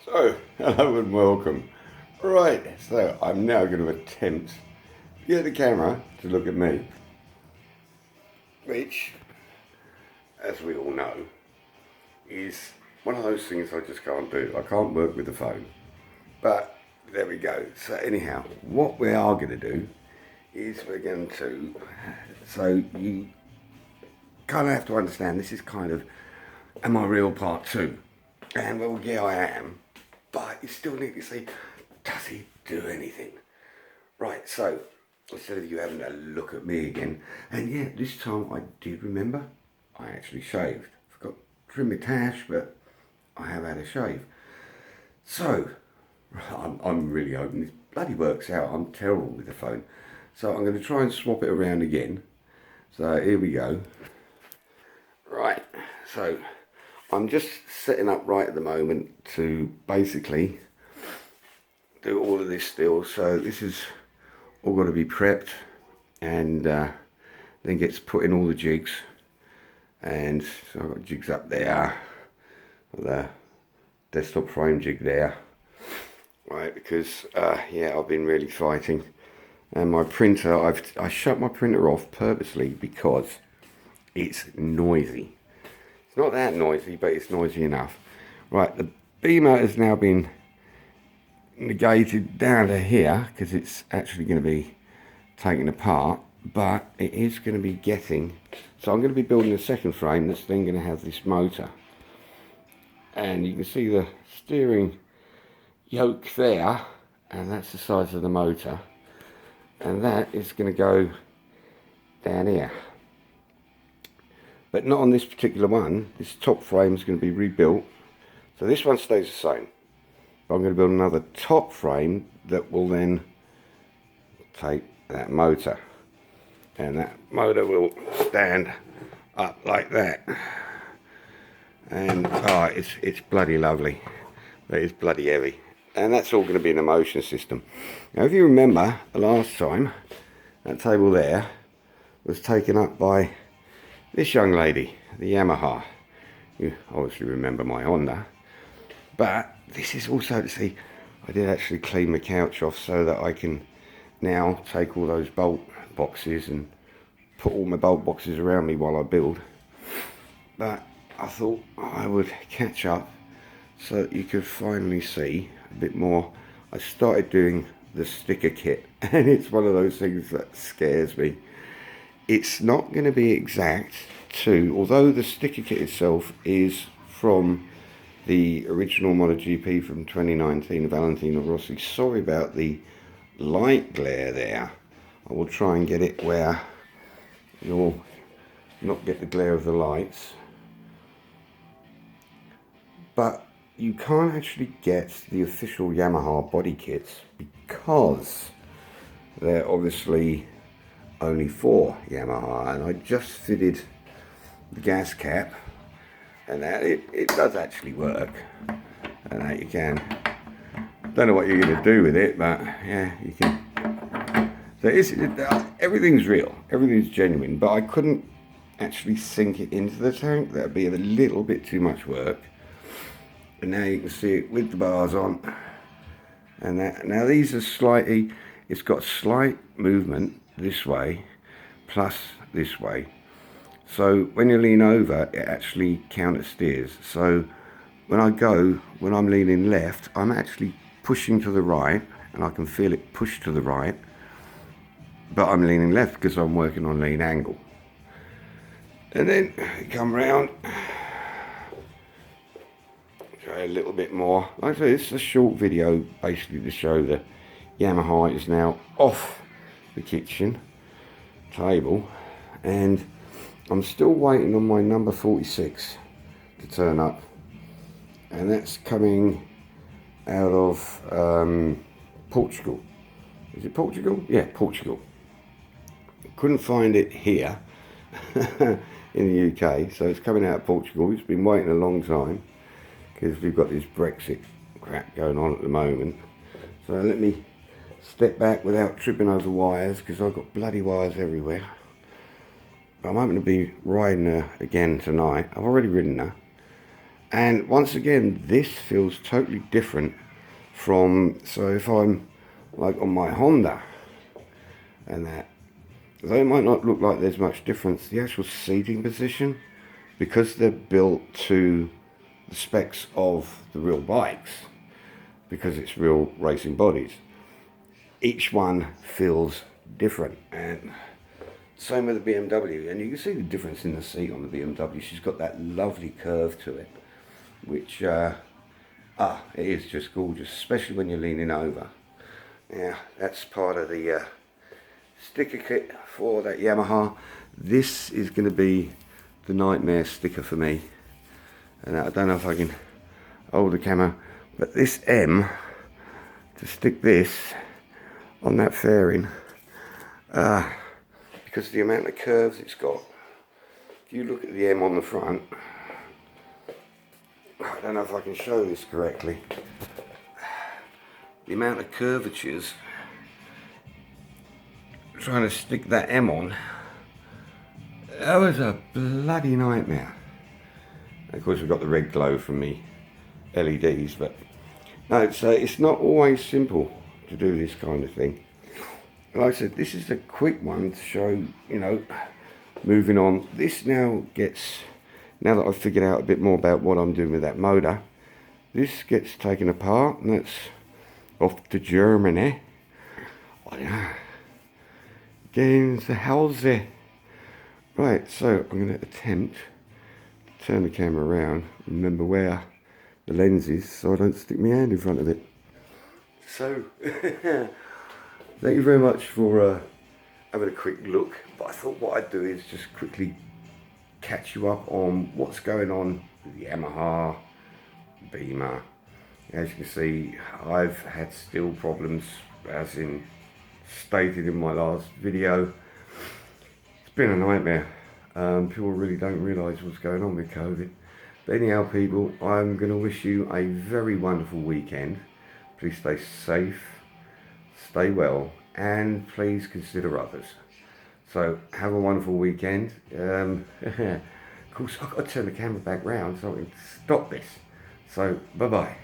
So, hello and welcome. Right, so I'm now going to attempt to get the camera to look at me, which, as we all know, is one of those things I just can't do. I can't work with the phone. But there we go. So anyhow, what we are going to do is we're going to, so you kind of have to understand this is kind of, am I real part two? And well, yeah, I am. But you still need to see, does he do anything? Right, so instead of you having a look at me again, and yeah, this time I did remember, I actually shaved. Forgot to trim my tash, but I have had a shave. So, I'm really hoping this bloody works out. I'm terrible with the phone. So I'm going to try and swap it around again. So here we go. Right, so I'm just setting up right at the moment to basically do all of this still. So this is all got to be prepped and then gets put in all the jigs. And so I've got jigs up there, the desktop frame jig there. Right, because yeah, I've been really fighting. And my printer, I shut my printer off purposely because it's noisy. It's not that noisy, but it's noisy enough. Right, the beamer has now been negated down to here because it's actually going to be taken apart, but it is going to be getting, so I'm going to be building a second frame that's then going to have this motor. And you can see the steering yoke there, and that's the size of the motor. And that is going to go down here. But not on this particular one. This top frame is going to be rebuilt. So this one stays the same. But I'm going to build another top frame that will then take that motor. And that motor will stand up like that. And oh, it's bloody lovely. But it's bloody heavy. And that's all going to be in the motion system. Now if you remember the last time, that table there was taken up by this young lady, the Yamaha. You obviously remember my Honda. But this is also to see, I did actually clean the couch off so that I can now take all those bolt boxes and put all my bolt boxes around me while I build. But I thought I would catch up so that you could finally see a bit more. I started doing the sticker kit, and it's one of those things that scares me. It's not going to be exact to, although the sticker kit itself is from the original MotoGP from 2019 of Valentino Rossi. Sorry about the light glare there. I will try and get it where you'll not get the glare of the lights. But you can't actually get the official Yamaha body kits because they're obviously only for Yamaha, and I just fitted the gas cap, and that it does actually work, and that you can, don't know what you're going to do with it, but yeah, you can. So everything's real, everything's genuine, but I couldn't actually sink it into the tank. That'd be a little bit too much work. And now you can see it with the bars on, and that, now these are slightly, it's got slight movement this way plus this way, so when you lean over it actually counter steers. So when I'm leaning left, I'm actually pushing to the right, and I can feel it push to the right, but I'm leaning left because I'm working on lean angle. And then come round, a little bit more. Like I say, it's a short video basically to show the Yamaha is now off the kitchen table, and I'm still waiting on my number 46 to turn up, and that's coming out of Portugal. Is it Portugal? Yeah, Portugal. Couldn't find it here in the UK, so it's coming out of Portugal. It's been waiting a long time because we've got this Brexit crap going on at the moment. So let me step back without tripping over wires, because I've got bloody wires everywhere. But I'm hoping to be riding her again tonight. I've already ridden her, And once again, this feels totally different from, so if I'm like on my Honda and that, though it might not look like there's much difference, the actual seating position, because they're built to the specs of the real bikes, because it's real racing bodies, each one feels different. And same with the BMW, and you can see the difference in the seat on the BMW. She's got that lovely curve to it, which it is just gorgeous, especially when you're leaning over. Yeah, that's part of the sticker kit for that Yamaha. This is going to be the nightmare sticker for me, and I don't know if I can hold the camera, but this M, to stick this on that fairing, because of the amount of curves it's got. If you look at the M on the front, I don't know if I can show this correctly, the amount of curvatures trying to stick that M on, that was a bloody nightmare. Of course we've got the red glow from me LEDs, but no, it's not always simple to do this kind of thing. Like I said, this is a quick one to show, you know, moving on. This now gets, now that I've figured out a bit more about what I'm doing with that motor, this gets taken apart and that's off to Germany. Getting the house there. Right, so I'm going to attempt to turn the camera around, remember where the lens is so I don't stick my hand in front of it. So, thank you very much for having a quick look, but I thought what I'd do is just quickly catch you up on what's going on with the Yamaha Beamer. As you can see, I've had still problems, as in stated in my last video. It's been a nightmare. People really don't realise what's going on with COVID. But anyhow, people, I'm going to wish you a very wonderful weekend. Please stay safe, stay well, and please consider others. So have a wonderful weekend. Of course, I've got to turn the camera back round so I can stop this. So bye bye.